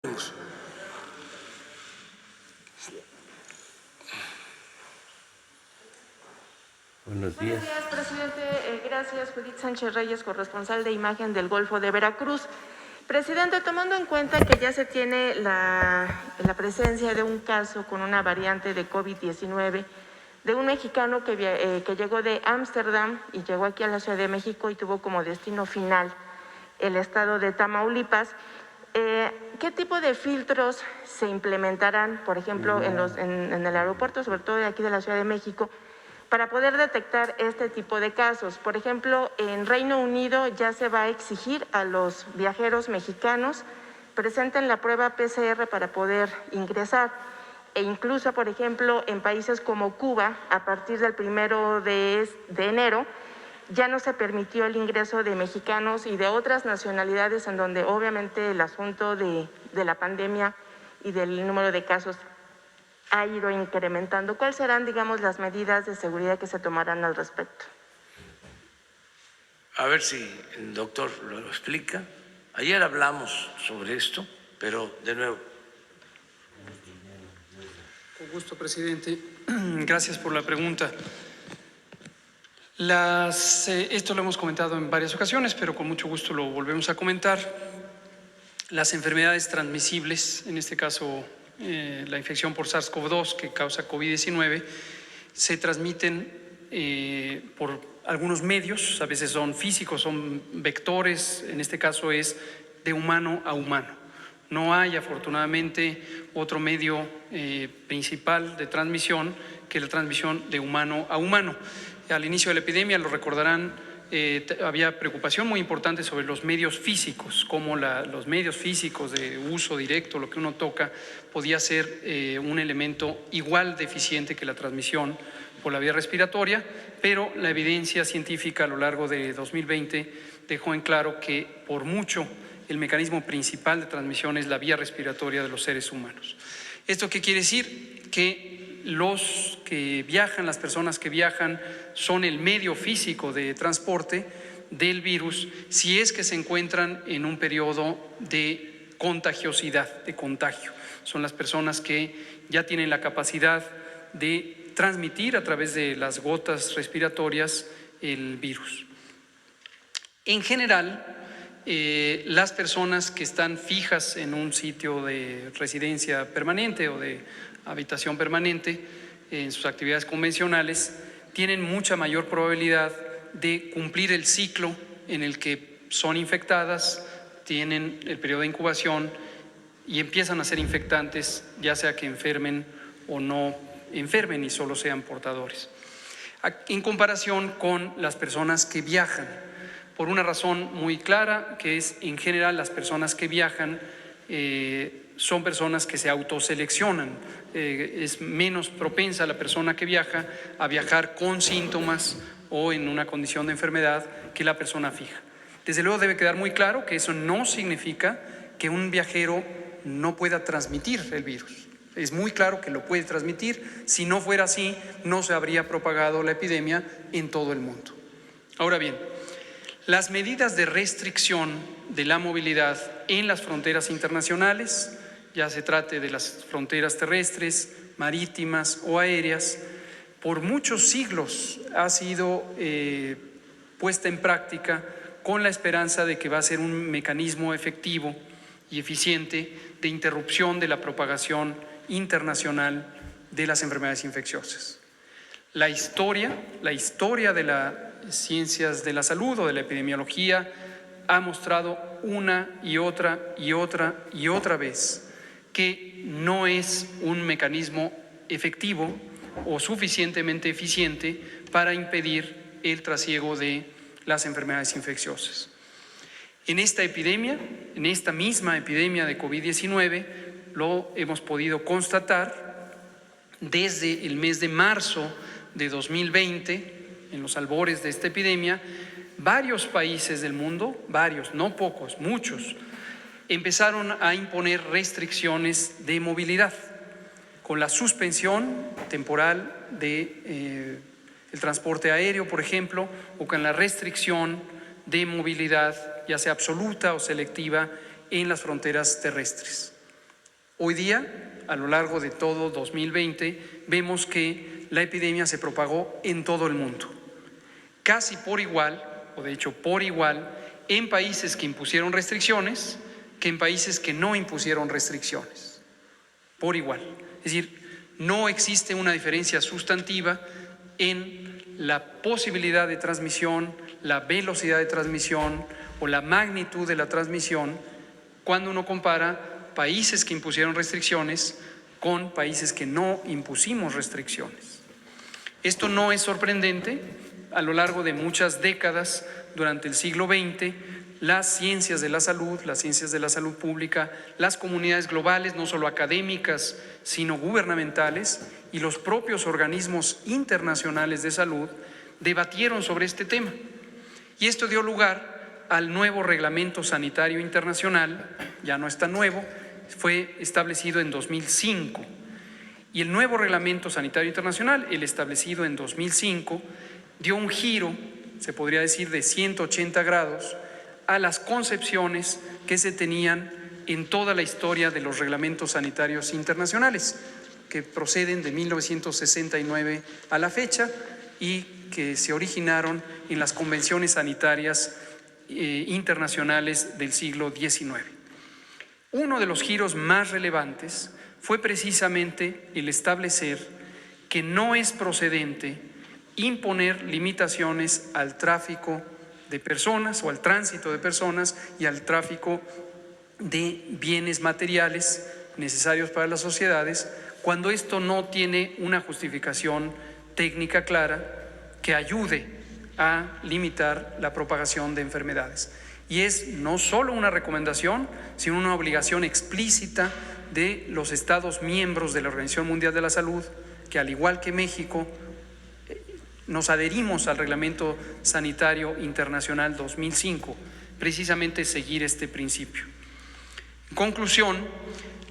Buenos días. Buenos días, presidente. Gracias, Judith Sánchez Reyes, corresponsal de Imagen del Golfo de Veracruz. Presidente, tomando en cuenta que ya se tiene la presencia de un caso con una variante de COVID-19, de un mexicano que llegó de Ámsterdam y llegó aquí a la Ciudad de México y tuvo como destino final el estado de Tamaulipas, ¿qué tipo de filtros se implementarán, por ejemplo, en el aeropuerto, sobre todo de aquí de la Ciudad de México, para poder detectar este tipo de casos? Por ejemplo, en Reino Unido ya se va a exigir a los viajeros mexicanos presenten la prueba PCR para poder ingresar. E incluso, por ejemplo, en países como Cuba, a partir del 1 de enero, ya no se permitió el ingreso de mexicanos y de otras nacionalidades en donde obviamente el asunto de la pandemia y del número de casos ha ido incrementando. ¿Cuáles serán, digamos, las medidas de seguridad que se tomarán al respecto? A ver si el doctor lo explica. Ayer hablamos sobre esto, pero de nuevo. Con gusto, presidente. Gracias por la pregunta. Esto lo hemos comentado en varias ocasiones, pero con mucho gusto lo volvemos a comentar. Las enfermedades transmisibles, en este caso la infección por SARS-CoV-2 que causa COVID-19, se transmiten por algunos medios, a veces son físicos, son vectores, en este caso es de humano a humano. No hay, afortunadamente, otro medio principal de transmisión que la transmisión de humano a humano. Al inicio de la epidemia, lo recordarán, había preocupación muy importante sobre los medios físicos, como los medios físicos de uso directo, lo que uno toca, podía ser un elemento igual de eficiente que la transmisión por la vía respiratoria, pero la evidencia científica a lo largo de 2020 dejó en claro que por mucho el mecanismo principal de transmisión es la vía respiratoria de los seres humanos. ¿Esto qué quiere decir? Que los que viajan, las personas que viajan, son el medio físico de transporte del virus si es que se encuentran en un periodo de contagiosidad, de contagio. Son las personas que ya tienen la capacidad de transmitir a través de las gotas respiratorias el virus. En general, las personas que están fijas en un sitio de residencia permanente o de habitación permanente en sus actividades convencionales tienen mucha mayor probabilidad de cumplir el ciclo en el que son infectadas, tienen el periodo de incubación y empiezan a ser infectantes, ya sea que enfermen o no enfermen y solo sean portadores. En comparación con las personas que viajan, por una razón muy clara, que es en general las personas que viajan son personas que se autoseleccionan. Es menos propensa la persona que viaja a viajar con síntomas o en una condición de enfermedad que la persona fija. Desde luego debe quedar muy claro que eso no significa que un viajero no pueda transmitir el virus. Es muy claro que lo puede transmitir. Si no fuera así, no se habría propagado la epidemia en todo el mundo. Ahora bien, las medidas de restricción de la movilidad en las fronteras internacionales, ya se trate de las fronteras terrestres, marítimas o aéreas, por muchos siglos ha sido puesta en práctica con la esperanza de que va a ser un mecanismo efectivo y eficiente de interrupción de la propagación internacional de las enfermedades infecciosas. La historia de las ciencias de la salud o de la epidemiología ha mostrado una y otra vez que no es un mecanismo efectivo o suficientemente eficiente para impedir el trasiego de las enfermedades infecciosas. En esta epidemia, en esta misma epidemia de COVID-19, lo hemos podido constatar desde el mes de marzo de 2020, en los albores de esta epidemia. Varios países del mundo, varios, no pocos, muchos, empezaron a imponer restricciones de movilidad con la suspensión temporal de el transporte aéreo, por ejemplo, o con la restricción de movilidad, ya sea absoluta o selectiva, en las fronteras terrestres. Hoy día, a lo largo de todo 2020, vemos que la epidemia se propagó en todo el mundo, casi por igual, o de hecho por igual, en países que impusieron restricciones que en países que no impusieron restricciones, por igual. Es decir, no existe una diferencia sustantiva en la posibilidad de transmisión, la velocidad de transmisión o la magnitud de la transmisión cuando uno compara países que impusieron restricciones con países que no impusimos restricciones. Esto no es sorprendente. A lo largo de muchas décadas durante el siglo XX, las ciencias de la salud pública, las comunidades globales, no solo académicas, sino gubernamentales, y los propios organismos internacionales de salud debatieron sobre este tema. Y esto dio lugar al nuevo Reglamento Sanitario Internacional, ya no es tan nuevo, fue establecido en 2005. Y el nuevo Reglamento Sanitario Internacional, el establecido en 2005, dio un giro, se podría decir, de 180 grados a las concepciones que se tenían en toda la historia de los reglamentos sanitarios internacionales, que proceden de 1969 a la fecha y que se originaron en las convenciones sanitarias internacionales del siglo XIX. Uno de los giros más relevantes fue precisamente el establecer que no es procedente imponer limitaciones al tráfico de personas o al tránsito de personas y al tráfico de bienes materiales necesarios para las sociedades cuando esto no tiene una justificación técnica clara que ayude a limitar la propagación de enfermedades. Y es no solo una recomendación, sino una obligación explícita de los Estados miembros de la Organización Mundial de la Salud, que al igual que México, nos adherimos al Reglamento Sanitario Internacional 2005, precisamente seguir este principio. En conclusión,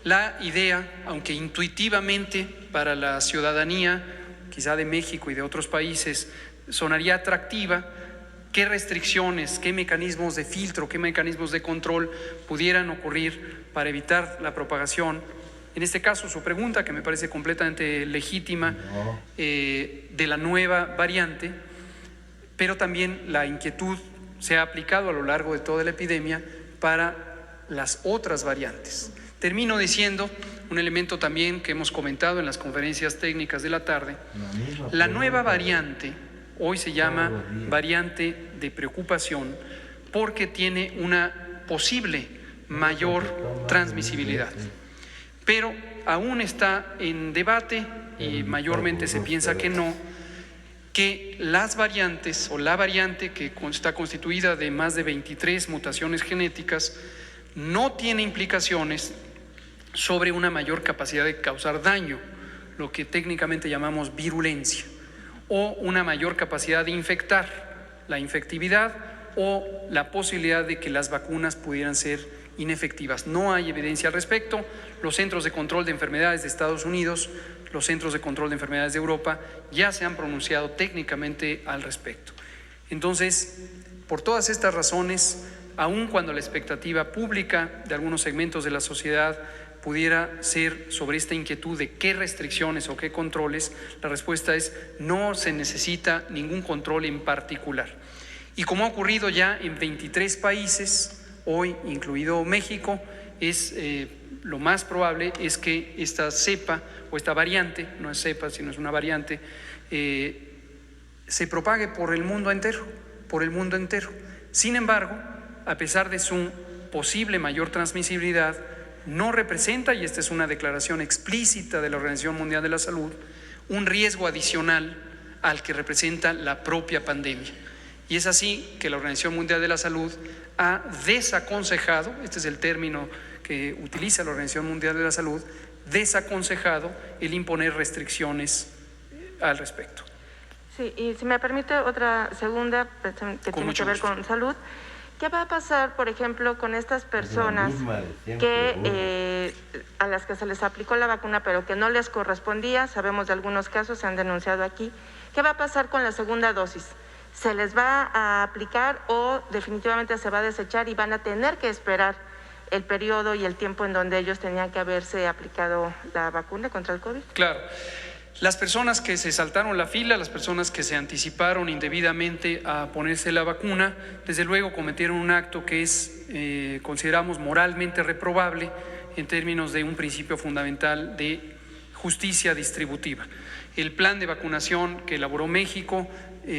la idea, aunque intuitivamente para la ciudadanía, quizá de México y de otros países, sonaría atractiva, qué restricciones, qué mecanismos de filtro, qué mecanismos de control pudieran ocurrir para evitar la propagación. En este caso, su pregunta, que me parece completamente legítima, de la nueva variante, pero también la inquietud se ha aplicado a lo largo de toda la epidemia para las otras variantes. Termino diciendo un elemento también que hemos comentado en las conferencias técnicas de la tarde. La nueva variante hoy se llama variante de preocupación porque tiene una posible mayor transmisibilidad. Pero aún está en debate y mayormente se piensa que no, que las variantes o la variante que está constituida de más de 23 mutaciones genéticas no tiene implicaciones sobre una mayor capacidad de causar daño, lo que técnicamente llamamos virulencia, o una mayor capacidad de infectar, la infectividad o la posibilidad de que las vacunas pudieran ser inefectivas. No hay evidencia al respecto. Los centros de control de enfermedades de Estados Unidos, los centros de control de enfermedades de Europa ya se han pronunciado técnicamente al respecto. Entonces, por todas estas razones, aun cuando la expectativa pública de algunos segmentos de la sociedad pudiera ser sobre esta inquietud de qué restricciones o qué controles, la respuesta es no se necesita ningún control en particular. Y como ha ocurrido ya en 23 países, hoy incluido México, lo más probable es que esta cepa o esta variante, no es cepa sino es una variante, se propague por el mundo entero, Sin embargo, a pesar de su posible mayor transmisibilidad, no representa, y esta es una declaración explícita de la Organización Mundial de la Salud, un riesgo adicional al que representa la propia pandemia. Y es así que la Organización Mundial de la Salud ha desaconsejado, este es el término que utiliza la Organización Mundial de la Salud, desaconsejado el imponer restricciones al respecto. Sí, y si me permite otra segunda que tiene que ver con salud. ¿Qué va a pasar, por ejemplo, con estas personas a las que se les aplicó la vacuna pero que no les correspondía? Sabemos de algunos casos, se han denunciado aquí. ¿Qué va a pasar con la segunda dosis? ¿Se les va a aplicar o definitivamente se va a desechar y van a tener que esperar el periodo y el tiempo en donde ellos tenían que haberse aplicado la vacuna contra el COVID? Claro. Las personas que se saltaron la fila, las personas que se anticiparon indebidamente a ponerse la vacuna, desde luego cometieron un acto que es, consideramos moralmente reprobable en términos de un principio fundamental de justicia distributiva. El plan de vacunación que elaboró México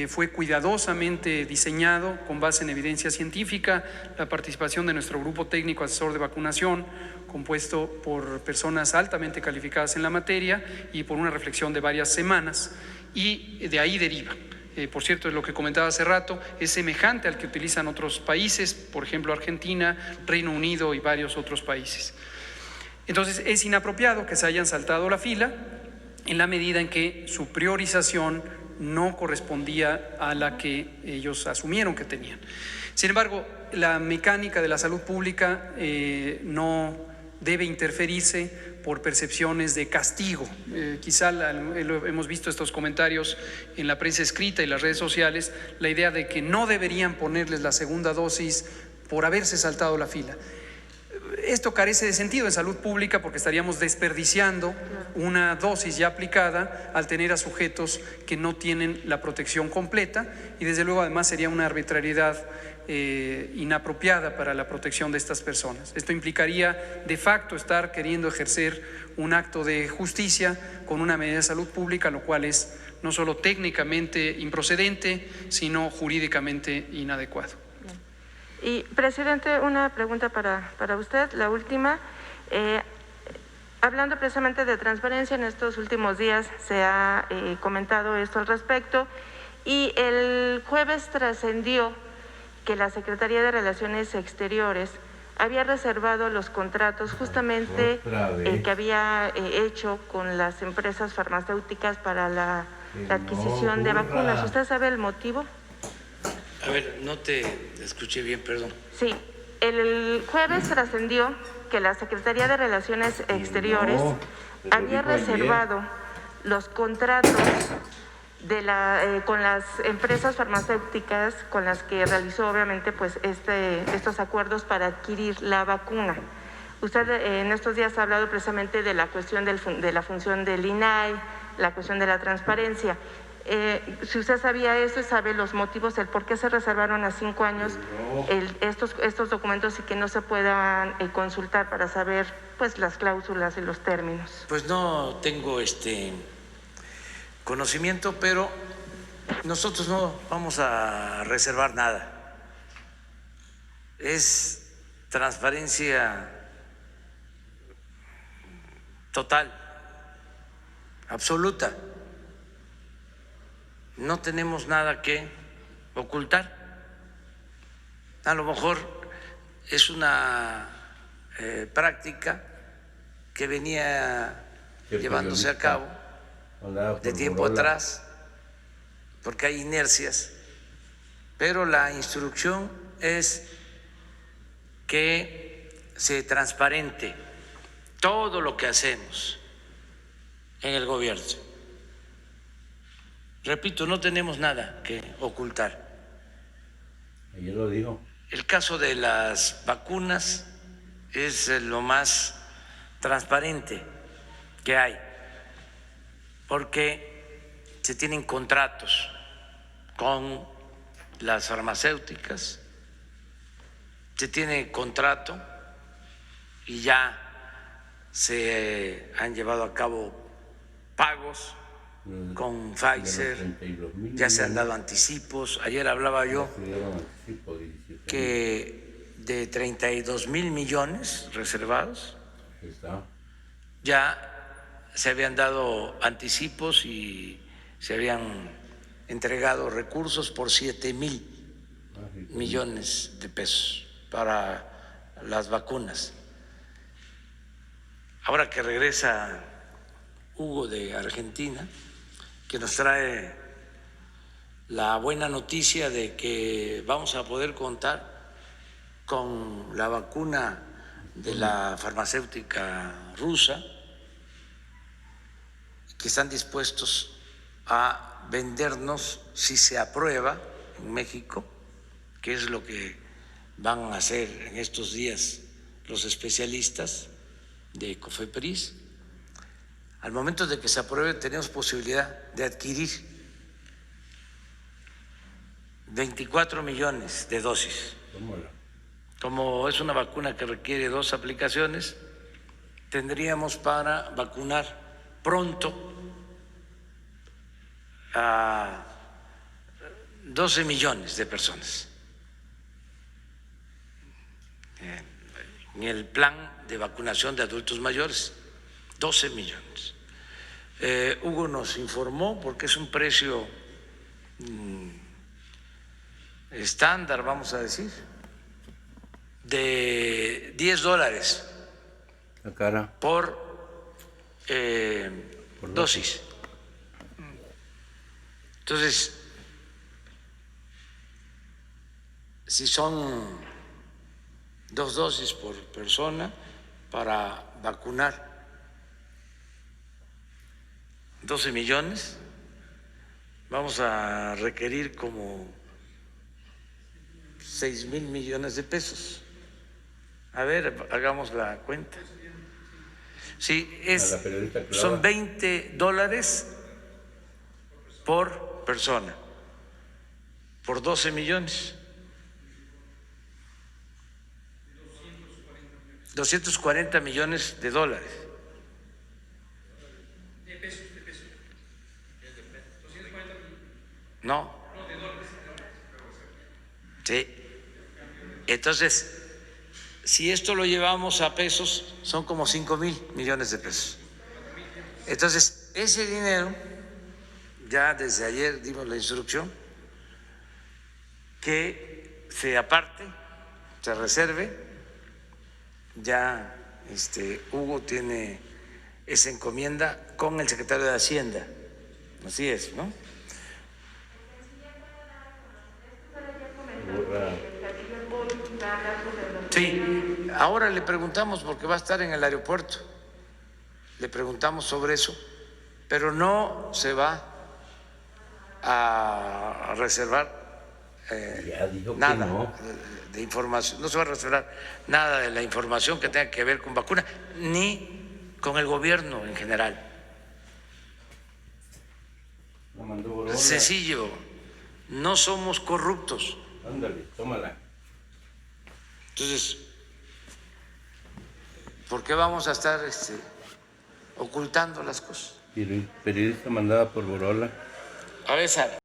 fue cuidadosamente diseñado con base en evidencia científica, la participación de nuestro grupo técnico asesor de vacunación, compuesto por personas altamente calificadas en la materia y por una reflexión de varias semanas, y de ahí deriva. Por cierto, es lo que comentaba hace rato, es semejante al que utilizan otros países, por ejemplo Argentina, Reino Unido y varios otros países. Entonces, es inapropiado que se hayan saltado la fila en la medida en que su priorización no correspondía a la que ellos asumieron que tenían. Sin embargo, la mecánica de la salud pública no debe interferirse por percepciones de castigo. Quizá hemos visto estos comentarios en la prensa escrita y las redes sociales, la idea de que no deberían ponerles la segunda dosis por haberse saltado la fila. Esto carece de sentido en salud pública porque estaríamos desperdiciando una dosis ya aplicada al tener a sujetos que no tienen la protección completa y desde luego además sería una arbitrariedad inapropiada para la protección de estas personas. Esto implicaría de facto estar queriendo ejercer un acto de justicia con una medida de salud pública, lo cual es no solo técnicamente improcedente, sino jurídicamente inadecuado. Y, presidente, una pregunta para usted, la última. Hablando precisamente de transparencia, en estos últimos días se ha comentado esto al respecto y el jueves trascendió que la Secretaría de Relaciones Exteriores había reservado los contratos justamente que había hecho con las empresas farmacéuticas para la adquisición de vacunas. ¿Usted sabe el motivo? A ver, no te escuché bien, perdón. Sí, el jueves trascendió que la Secretaría de Relaciones Exteriores había reservado los contratos con las empresas farmacéuticas con las que realizó obviamente pues estos acuerdos para adquirir la vacuna. Usted en estos días ha hablado precisamente de la cuestión de la función del INAI, la cuestión de la transparencia. Si usted sabía eso, sabe los motivos, el por qué se reservaron a 5 años estos documentos y que no se puedan consultar para saber pues las cláusulas y los términos. Pues no tengo conocimiento, pero nosotros no vamos a reservar nada. Es transparencia total, absoluta. No tenemos nada que ocultar. A lo mejor es una práctica que venía llevándose a cabo de tiempo atrás, porque hay inercias, pero la instrucción es que se transparente todo lo que hacemos en el gobierno. Repito, no tenemos nada que ocultar. Ayer lo dijo. El caso de las vacunas es lo más transparente que hay, porque se tienen contratos con las farmacéuticas, se tiene contrato y ya se han llevado a cabo pagos con Pfizer, ya se han dado anticipos. Ayer hablaba yo que de 32,000 millones reservados ya se habían dado anticipos y se habían entregado recursos por 7,000 millones de pesos para las vacunas. Ahora que regresa Hugo de Argentina, que nos trae la buena noticia de que vamos a poder contar con la vacuna de la farmacéutica rusa, que están dispuestos a vendernos si se aprueba en México, que es lo que van a hacer en estos días los especialistas de COFEPRIS. Al momento de que se apruebe, tenemos posibilidad de adquirir 24 millones de dosis. Tómala. Como es una vacuna que requiere 2 aplicaciones, tendríamos para vacunar pronto a 12 millones de personas en el plan de vacunación de adultos mayores, 12 millones. Hugo nos informó, porque es un precio estándar, vamos a decir, de $10 La cara. por dosis. Entonces, si son 2 dosis por persona para vacunar 12 millones, vamos a requerir como 6,000 millones de pesos. A ver, hagamos la cuenta. Sí, A la periodista Clara. son $20 por persona, por 12 millones. 240 millones de dólares. No. Sí. Entonces, si esto lo llevamos a pesos, son como 5,000 millones de pesos. Entonces, ese dinero, ya desde ayer dimos la instrucción que se aparte, se reserve. Ya Hugo tiene esa encomienda con el secretario de Hacienda. Así es, ¿no? Sí, ahora le preguntamos porque va a estar en el aeropuerto. Le preguntamos sobre eso, pero no se va a reservar Ya dijo que nada no. de información, no se va a reservar nada de la información que tenga que ver con vacunas, ni con el gobierno en general. La mandó Borola. Sencillo, no somos corruptos. Ándale, tómala. Entonces, ¿por qué vamos a estar ocultando las cosas? Periodista mandada por Borola. A ver, Sara.